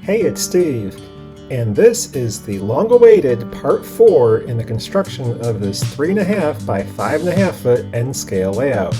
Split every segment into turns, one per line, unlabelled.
Hey, it's Steve, and this is the long-awaited Part 4 in the construction of this 3.5 by 5.5 foot N-scale layout.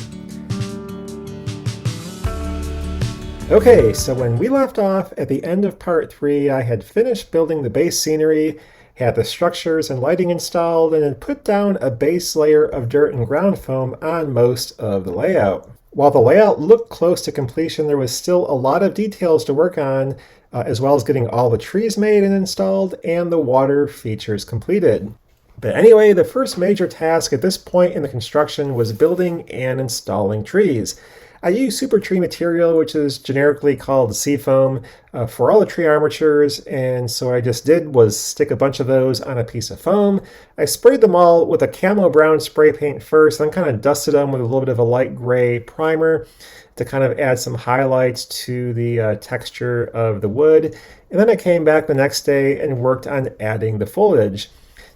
Okay, so when we left off at the end of Part 3, I had finished building the base scenery, had the structures and lighting installed, and had put down a base layer of dirt and ground foam on most of the layout. While the layout looked close to completion, there was still a lot of details to work on, as well as getting all the trees made and installed and the water features completed. But anyway, the first major task at this point in the construction was building and installing trees. I use super tree material, which is generically called seafoam, for all the tree armatures, and so I just did was stick a bunch of those on a piece of foam. I sprayed them all with a camo brown spray paint first, then kind of dusted them with a little bit of a light gray primer to kind of add some highlights to the texture of the wood. And then I came back the next day and worked on adding the foliage.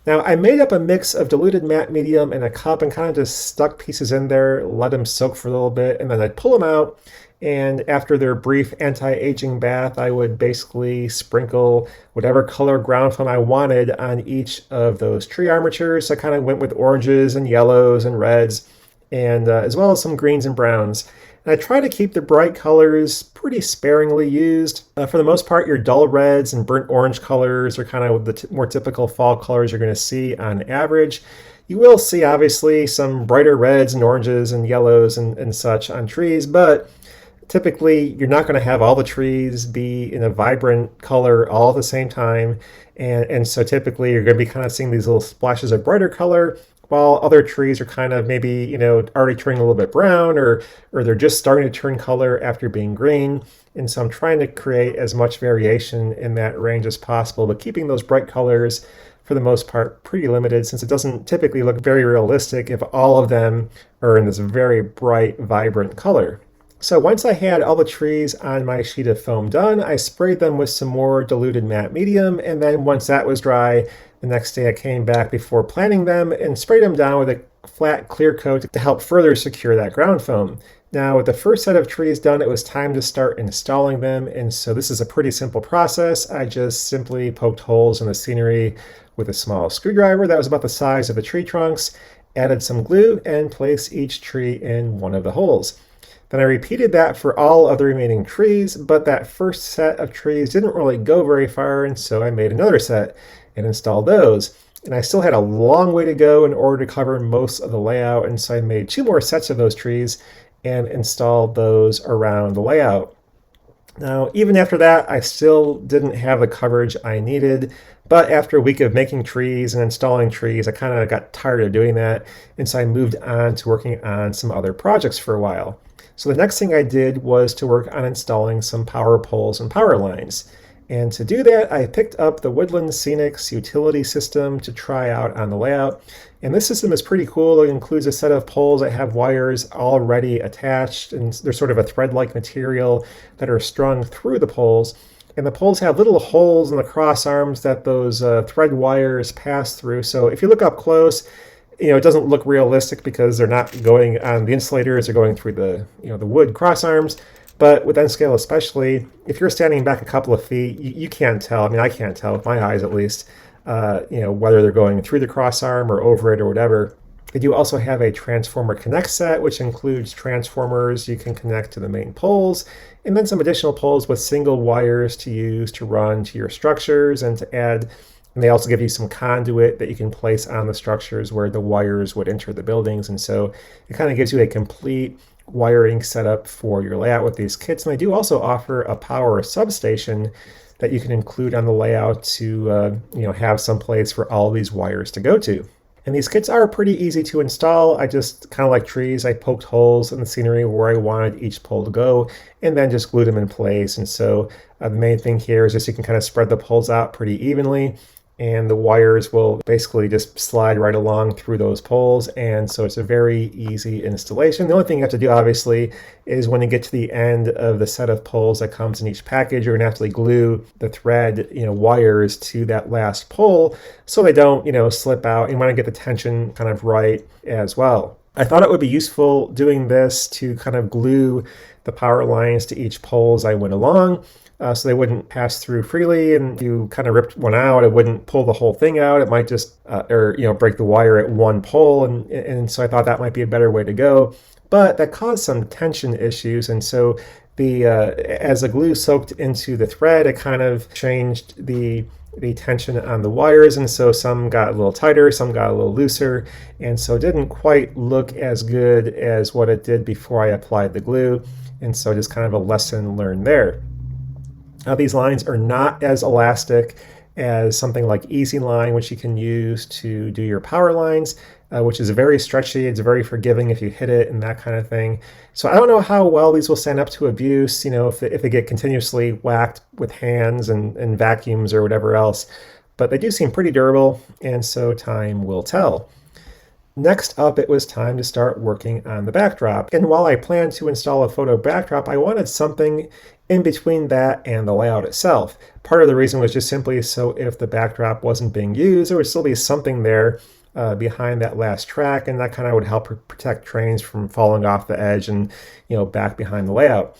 Now, I made up a mix of diluted matte medium and a cup and kind of just stuck pieces in there, let them soak for a little bit, and then I'd pull them out. And after their brief anti-aging bath, I would basically sprinkle whatever color ground foam I wanted on each of those tree armatures. I kind of went with oranges and yellows and reds, and as well as some greens and browns. And I try to keep the bright colors pretty sparingly used. For the most part, your dull reds and burnt orange colors are kind of the more typical fall colors you're going to see on average. You will see, obviously, some brighter reds and oranges and yellows and such on trees, but typically you're not going to have all the trees be in a vibrant color all at the same time. And so typically you're going to be kind of seeing these little splashes of brighter color, while other trees are kind of maybe, already turning a little bit brown or they're just starting to turn color after being green. And so I'm trying to create as much variation in that range as possible, but keeping those bright colors for the most part pretty limited, since it doesn't typically look very realistic if all of them are in this very bright, vibrant color. So once I had all the trees on my sheet of foam done, I sprayed them with some more diluted matte medium, and then once that was dry, the next day I came back before planting them and sprayed them down with a flat clear coat to help further secure that ground foam. Now with the first set of trees done, it was time to start installing them, and so this is a pretty simple process. I just simply poked holes in the scenery with a small screwdriver that was about the size of the tree trunks, added some glue, and placed each tree in one of the holes. Then I repeated that for all of the remaining trees, but that first set of trees didn't really go very far, and so I made another set and installed those. And I still had a long way to go in order to cover most of the layout, and so I made 2 more sets of those trees and installed those around the layout. Now, even after that, I still didn't have the coverage I needed, but after a week of making trees and installing trees, I kind of got tired of doing that, and so I moved on to working on some other projects for a while. So the next thing I did was to work on installing some power poles and power lines. And to do that, I picked up the Woodland Scenics utility system to try out on the layout. And this system is pretty cool. It includes a set of poles that have wires already attached, and they're sort of a thread-like material that are strung through the poles. And the poles have little holes in the cross arms that those thread wires pass through. So if you look up close, it doesn't look realistic because they're not going on the insulators, they're going through the wood cross arms. But with N-scale especially, if you're standing back a couple of feet, you can't tell. I mean, I can't tell with my eyes at least, whether they're going through the cross arm or over it or whatever. They do also have a transformer connect set, which includes transformers you can connect to the main poles, and then some additional poles with single wires to use to run to your structures and to add. And they also give you some conduit that you can place on the structures where the wires would enter the buildings. And so it kind of gives you a complete wiring setup for your layout with these kits. And they do also offer a power substation that you can include on the layout to have some place for all these wires to go to. And these kits are pretty easy to install. I just, kind of like trees, I poked holes in the scenery where I wanted each pole to go and then just glued them in place. And so the main thing here is just you can kind of spread the poles out pretty evenly, and the wires will basically just slide right along through those poles. And so it's a very easy installation. The only thing you have to do, obviously, is when you get to the end of the set of poles that comes in each package, you're going to have to glue the thread, wires to that last pole so they don't, slip out. You want to get the tension kind of right as well. I thought it would be useful doing this to kind of glue the power lines to each pole as I went along. so they wouldn't pass through freely. And if you kind of ripped one out, it wouldn't pull the whole thing out. It might just, break the wire at one pull. And so I thought that might be a better way to go. But that caused some tension issues. And so as the glue soaked into the thread, it kind of changed the tension on the wires, and so some got a little tighter, some got a little looser, and so it didn't quite look as good as what it did before I applied the glue, and so just kind of a lesson learned there. Now these lines are not as elastic as something like Easy Line, which you can use to do your power lines, which is very stretchy. It's very forgiving if you hit it and that kind of thing. So I don't know how well these will stand up to abuse, if they get continuously whacked with hands and vacuums or whatever else. But they do seem pretty durable, and so time will tell. Next up, it was time to start working on the backdrop. And while I planned to install a photo backdrop, I wanted something in between that and the layout itself. Part of the reason was just simply so if the backdrop wasn't being used, there would still be something there behind that last track, and that kind of would help protect trains from falling off the edge and back behind the layout.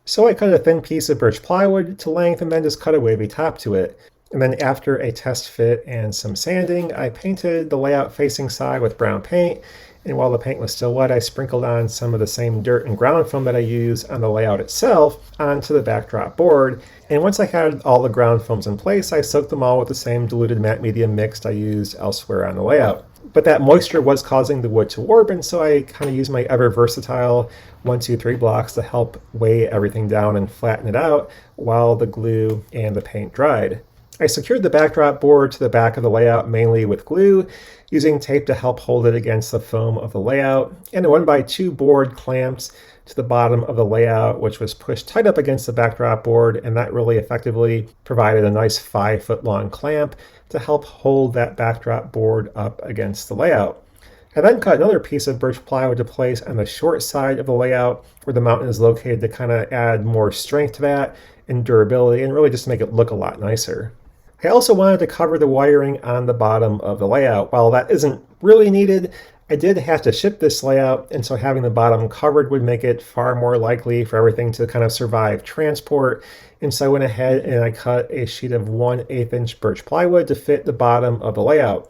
So I cut a thin piece of birch plywood to length and then just cut a wavy top to it. And then after a test fit and some sanding, I painted the layout facing side with brown paint. And while the paint was still wet, I sprinkled on some of the same dirt and ground foam that I used on the layout itself onto the backdrop board. And once I had all the ground foams in place, I soaked them all with the same diluted matte medium mix I used elsewhere on the layout. But that moisture was causing the wood to warp, and so I kind of used my ever versatile 1, 2, 3 blocks to help weigh everything down and flatten it out while the glue and the paint dried. I secured the backdrop board to the back of the layout mainly with glue, using tape to help hold it against the foam of the layout, and a 1x2 board clamped to the bottom of the layout, which was pushed tight up against the backdrop board, and that really effectively provided a nice 5-foot long clamp to help hold that backdrop board up against the layout. I then cut another piece of birch plywood to place on the short side of the layout where the mountain is located to kind of add more strength to that and durability, and really just to make it look a lot nicer. I also wanted to cover the wiring on the bottom of the layout. While that isn't really needed, I did have to ship this layout, and so having the bottom covered would make it far more likely for everything to kind of survive transport. And so I went ahead and I cut a sheet of 1/8 inch birch plywood to fit the bottom of the layout.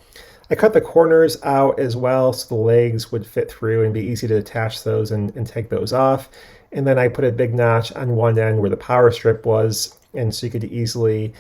I cut the corners out as well so the legs would fit through and be easy to attach those and take those off. And then I put a big notch on one end where the power strip was, and so you could easily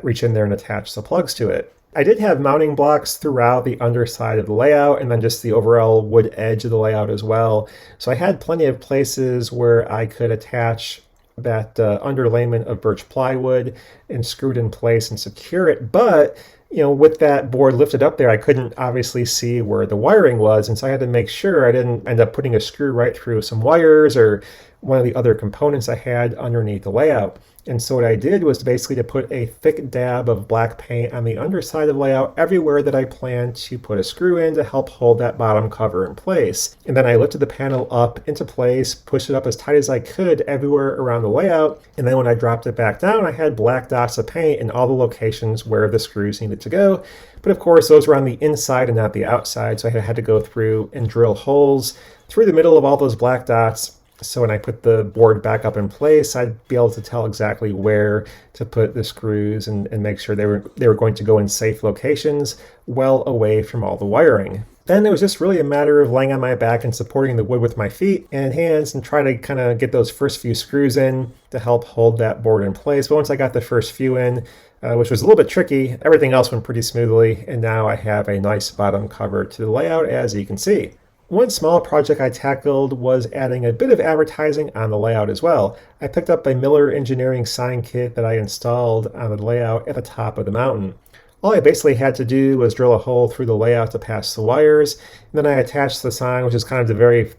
reach in there and attach the plugs to it. I did have mounting blocks throughout the underside of the layout and then just the overall wood edge of the layout as well. So I had plenty of places where I could attach that underlayment of birch plywood and screw it in place and secure it. But with that board lifted up there, I couldn't obviously see where the wiring was, and so I had to make sure I didn't end up putting a screw right through some wires or one of the other components I had underneath the layout. And so what I did was basically to put a thick dab of black paint on the underside of the layout everywhere that I planned to put a screw in to help hold that bottom cover in place. And then I lifted the panel up into place, pushed it up as tight as I could everywhere around the layout. And then when I dropped it back down, I had black dots of paint in all the locations where the screws needed to go. But of course, those were on the inside and not the outside. So I had to go through and drill holes through the middle of all those black dots. So when I put the board back up in place, I'd be able to tell exactly where to put the screws and make sure they were going to go in safe locations well away from all the wiring. Then it was just really a matter of laying on my back and supporting the wood with my feet and hands and try to kind of get those first few screws in to help hold that board in place. But once I got the first few in, which was a little bit tricky, everything else went pretty smoothly, and now I have a nice bottom cover to the layout, as you can see. One small project I tackled was adding a bit of advertising on the layout as well. I picked up a Miller Engineering sign kit that I installed on the layout at the top of the mountain. All I basically had to do was drill a hole through the layout to pass the wires, and then I attached the sign, which is kind of a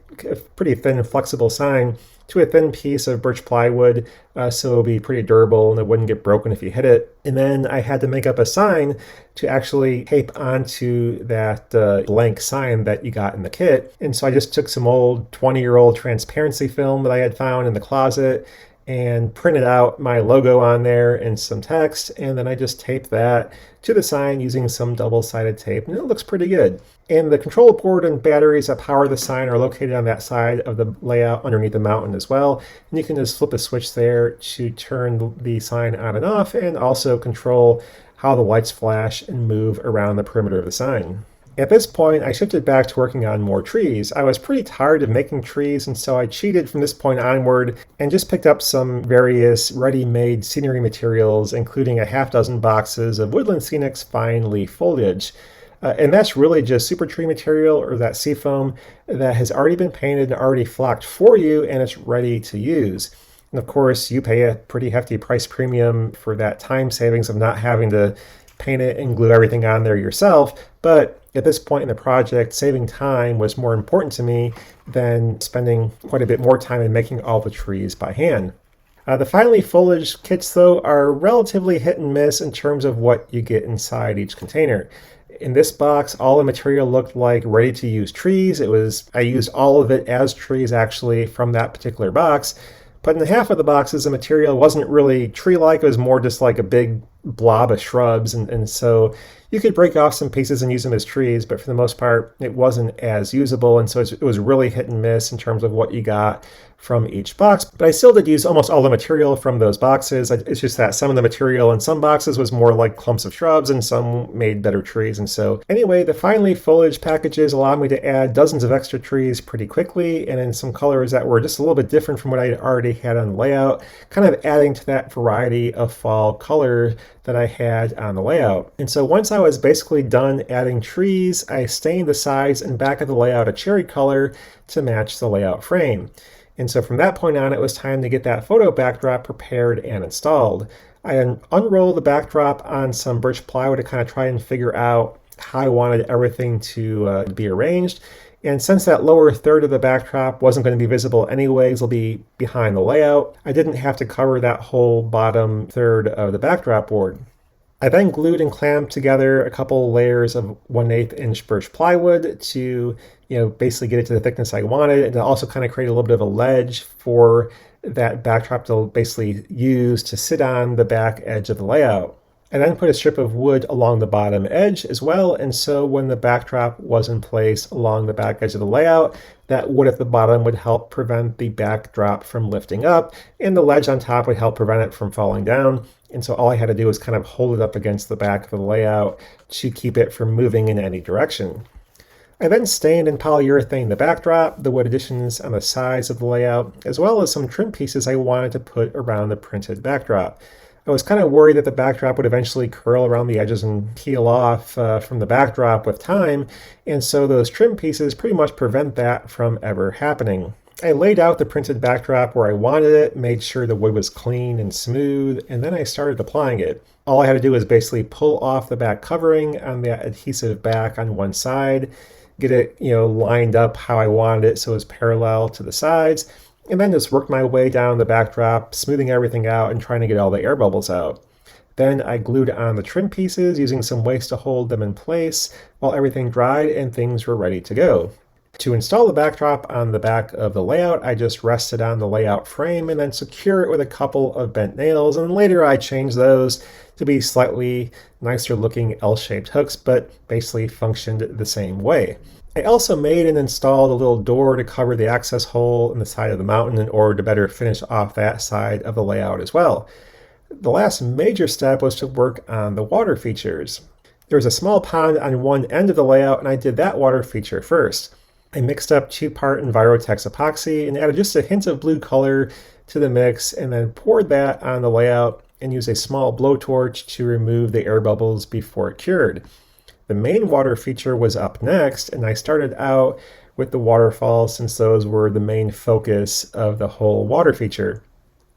pretty thin and flexible sign, to a thin piece of birch plywood so it would be pretty durable and it wouldn't get broken if you hit it. And then I had to make up a sign to actually tape onto that blank sign that you got in the kit. And so I just took some old 20-year-old transparency film that I had found in the closet and printed out my logo on there and some text, and then I just taped that to the sign using some double-sided tape, and it looks pretty good. And the control board and batteries that power the sign are located on that side of the layout underneath the mountain as well. And you can just flip a switch there to turn the sign on and off, and also control how the lights flash and move around the perimeter of the sign. At this point, I shifted back to working on more trees. I was pretty tired of making trees, and so I cheated from this point onward and just picked up some various ready-made scenery materials, including a half dozen boxes of Woodland Scenics fine leaf foliage. And that's really just super tree material, or that seafoam, that has already been painted and already flocked for you, and it's ready to use. And of course, you pay a pretty hefty price premium for that time savings of not having to paint it and glue everything on there yourself. But at this point in the project, saving time was more important to me than spending quite a bit more time in making all the trees by hand. The fine leaf foliage kits, though, are relatively hit and miss in terms of what you get inside each container. In this box, all the material looked like ready-to-use trees. I used all of it as trees, actually, from that particular box. But in half of the boxes, the material wasn't really tree-like. It was more just like a big blob of shrubs. And so you could break off some pieces and use them as trees, but for the most part, it wasn't as usable. And so it was really hit and miss in terms of what you got from each box. But I still did use almost all the material from those boxes. It's just that some of the material in some boxes was more like clumps of shrubs and some made better trees. And so anyway, the fine leaf foliage packages allowed me to add dozens of extra trees pretty quickly, and in some colors that were just a little bit different from what I already had on the layout, kind of adding to that variety of fall color that I had on the layout. And so once I was basically done adding trees, I stained the sides and back of the layout a cherry color to match the layout frame. And so from that point on, it was time to get that photo backdrop prepared and installed. I unrolled the backdrop on some birch plywood to kind of try and figure out how I wanted everything to be arranged. And since that lower third of the backdrop wasn't going to be visible anyways, it'll be behind the layout, I didn't have to cover that whole bottom third of the backdrop board. I then glued and clamped together a couple layers of 1/8 inch birch plywood to, basically get it to the thickness I wanted, and to also kind of create a little bit of a ledge for that backdrop to basically use to sit on the back edge of the layout. I then put a strip of wood along the bottom edge as well, and so when the backdrop was in place along the back edge of the layout, that wood at the bottom would help prevent the backdrop from lifting up, and the ledge on top would help prevent it from falling down. And so all I had to do was kind of hold it up against the back of the layout to keep it from moving in any direction. I then stained and polyurethane the backdrop, the wood additions on the sides of the layout, as well as some trim pieces I wanted to put around the printed backdrop. I was kind of worried that the backdrop would eventually curl around the edges and peel off from the backdrop with time, and so those trim pieces pretty much prevent that from ever happening. I laid out the printed backdrop where I wanted it, made sure the wood was clean and smooth, and then I started applying it. All I had to do was basically pull off the back covering on the adhesive back on one side, get it lined up how I wanted it so it was parallel to the sides, and then just worked my way down the backdrop, smoothing everything out and trying to get all the air bubbles out. Then I glued on the trim pieces using some waste to hold them in place while everything dried and things were ready to go. To install the backdrop on the back of the layout, I just rested on the layout frame and then secure it with a couple of bent nails, and later I changed those to be slightly nicer looking L-shaped hooks, but basically functioned the same way. I also made and installed a little door to cover the access hole in the side of the mountain in order to better finish off that side of the layout as well. The last major step was to work on the water features. There was a small pond on one end of the layout, and I did that water feature first. I mixed up 2-part Envirotex epoxy and added just a hint of blue color to the mix, and then poured that on the layout and used a small blowtorch to remove the air bubbles before it cured. The main water feature was up next, and I started out with the waterfalls since those were the main focus of the whole water feature.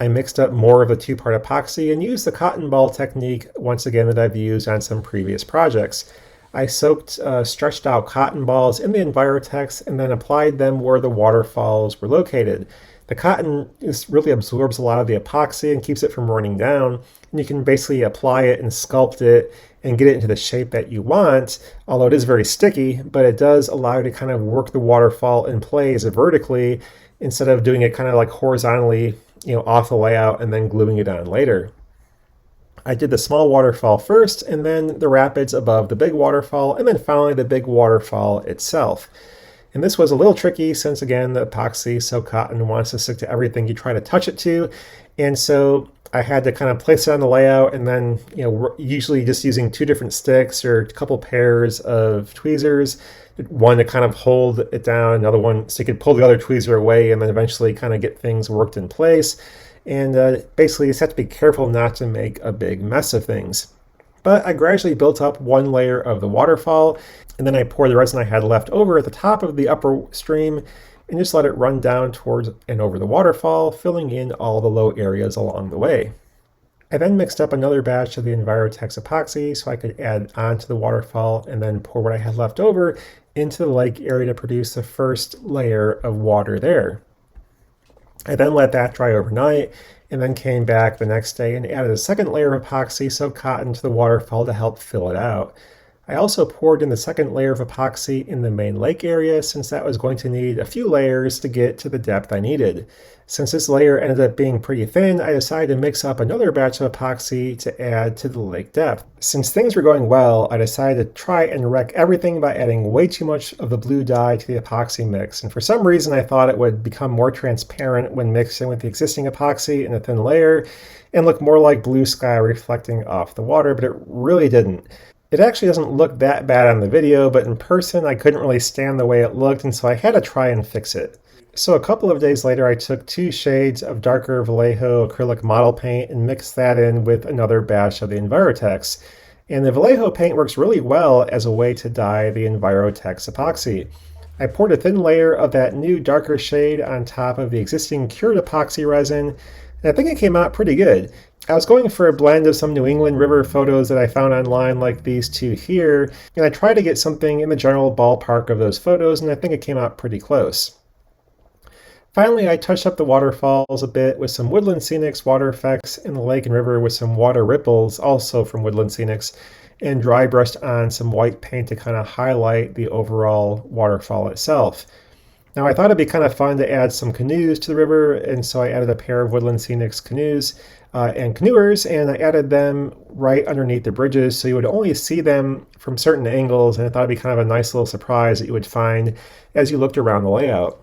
I mixed up more of the 2-part epoxy and used the cotton ball technique once again that I've used on some previous projects. I soaked stretched out cotton balls in the Envirotex and then applied them where the waterfalls were located. The cotton really absorbs a lot of the epoxy and keeps it from running down, and you can basically apply it and sculpt it and get it into the shape that you want, although it is very sticky, but it does allow you to kind of work the waterfall in place vertically instead of doing it kind of like horizontally off the layout and then gluing it on later. I did the small waterfall first, and then the rapids above the big waterfall, and then finally the big waterfall itself. And this was a little tricky since, again, the epoxy, so cotton, wants to stick to everything you try to touch it to. And so I had to kind of place it on the layout, and then, usually just using 2 different sticks or a couple pairs of tweezers, one to kind of hold it down, another one so you could pull the other tweezer away and then eventually kind of get things worked in place. And basically, you just have to be careful not to make a big mess of things. But I gradually built up one layer of the waterfall, and then I poured the resin I had left over at the top of the upper stream and just let it run down towards and over the waterfall, filling in all the low areas along the way. I then mixed up another batch of the Envirotex epoxy so I could add onto the waterfall and then pour what I had left over into the lake area to produce the first layer of water there. I then let that dry overnight and then came back the next day and added a second layer of epoxy soaked cotton to the waterfall to help fill it out. I also poured in the second layer of epoxy in the main lake area since that was going to need a few layers to get to the depth I needed. Since this layer ended up being pretty thin, I decided to mix up another batch of epoxy to add to the lake depth. Since things were going well, I decided to try and wreck everything by adding way too much of the blue dye to the epoxy mix. And for some reason, I thought it would become more transparent when mixing with the existing epoxy in a thin layer and look more like blue sky reflecting off the water, but it really didn't. It actually doesn't look that bad on the video, but in person I couldn't really stand the way it looked, and so I had to try and fix it. So a couple of days later I took 2 shades of darker Vallejo acrylic model paint and mixed that in with another batch of the Envirotex. And the Vallejo paint works really well as a way to dye the Envirotex epoxy. I poured a thin layer of that new darker shade on top of the existing cured epoxy resin, and I think it came out pretty good. I was going for a blend of some New England River photos that I found online like these 2 here, and I tried to get something in the general ballpark of those photos, and I think it came out pretty close. Finally, I touched up the waterfalls a bit with some Woodland Scenics water effects in the lake and river with some water ripples, also from Woodland Scenics, and dry brushed on some white paint to kind of highlight the overall waterfall itself. Now I thought it'd be kind of fun to add some canoes to the river, and so I added a pair of Woodland Scenics canoes and canoers, and I added them right underneath the bridges so you would only see them from certain angles, and I thought it'd be kind of a nice little surprise that you would find as you looked around the layout.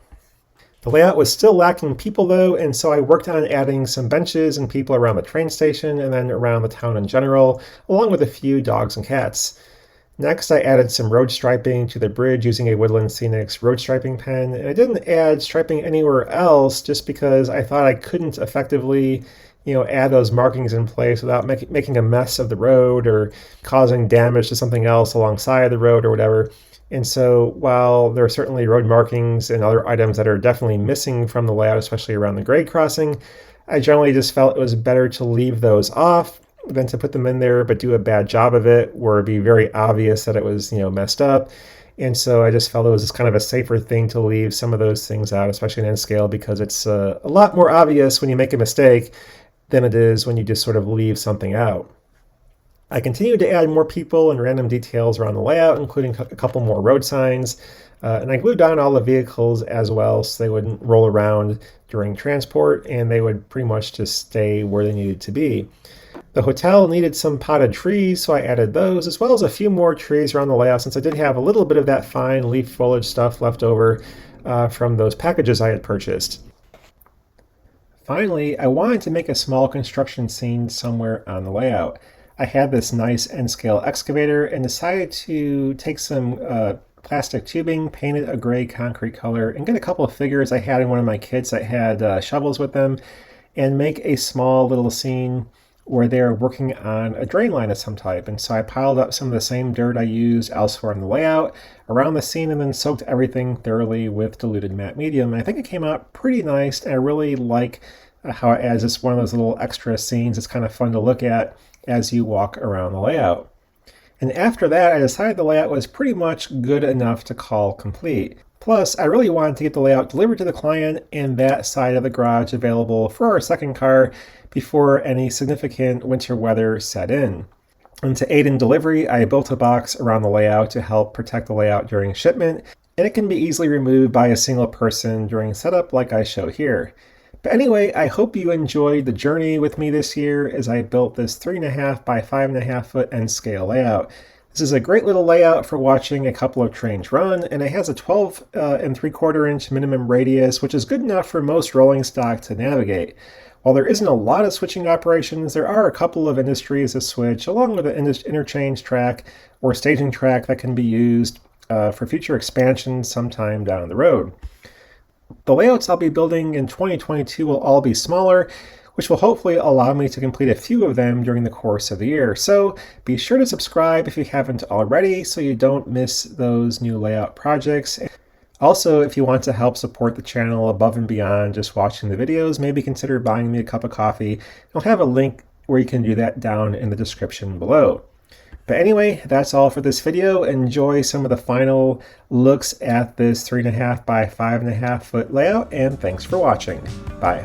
The layout was still lacking people though, and so I worked on adding some benches and people around the train station and then around the town in general, along with a few dogs and cats. Next, I added some road striping to the bridge using a Woodland Scenics road striping pen, and I didn't add striping anywhere else just because I thought I couldn't effectively add those markings in place without making a mess of the road or causing damage to something else alongside the road or whatever. And so while there are certainly road markings and other items that are definitely missing from the layout, especially around the grade crossing, I generally just felt it was better to leave those off than to put them in there but do a bad job of it or it'd be very obvious that it was messed up. And so I just felt it was just kind of a safer thing to leave some of those things out, especially in N scale, because it's a lot more obvious when you make a mistake than it is when you just sort of leave something out. I continued to add more people and random details around the layout, including a couple more road signs, and I glued down all the vehicles as well so they wouldn't roll around during transport and they would pretty much just stay where they needed to be. The hotel needed some potted trees, so I added those, as well as a few more trees around the layout since I did have a little bit of that fine leaf foliage stuff left over from those packages I had purchased. Finally, I wanted to make a small construction scene somewhere on the layout. I had this nice N-scale excavator and decided to take some plastic tubing, paint it a gray concrete color, and get a couple of figures I had in one of my kits that had shovels with them, and make a small little scene where they're working on a drain line of some type. And so I piled up some of the same dirt I used elsewhere in the layout around the scene and then soaked everything thoroughly with diluted matte medium. And I think it came out pretty nice, and I really like how it adds just one of those little extra scenes. It's kind of fun to look at as you walk around the layout. And after that, I decided the layout was pretty much good enough to call complete. Plus, I really wanted to get the layout delivered to the client and that side of the garage available for our second car before any significant winter weather set in. And to aid in delivery, I built a box around the layout to help protect the layout during shipment, and it can be easily removed by a single person during setup like I show here. But anyway, I hope you enjoyed the journey with me this year as I built this 3.5 by 5.5 foot N scale layout. This is a great little layout for watching a couple of trains run, and it has a 12 and 3/4 inch minimum radius, which is good enough for most rolling stock to navigate. While there isn't a lot of switching operations, there are a couple of industries to switch, along with an interchange track or staging track that can be used for future expansion sometime down the road. The layouts I'll be building in 2022 will all be smaller, which will hopefully allow me to complete a few of them during the course of the year. So be sure to subscribe if you haven't already so you don't miss those new layout projects. Also, if you want to help support the channel above and beyond just watching the videos, maybe consider buying me a cup of coffee. I'll have a link where you can do that down in the description below. But anyway, that's all for this video. Enjoy some of the final looks at this 3.5 by 5.5 foot layout, and thanks for watching. Bye.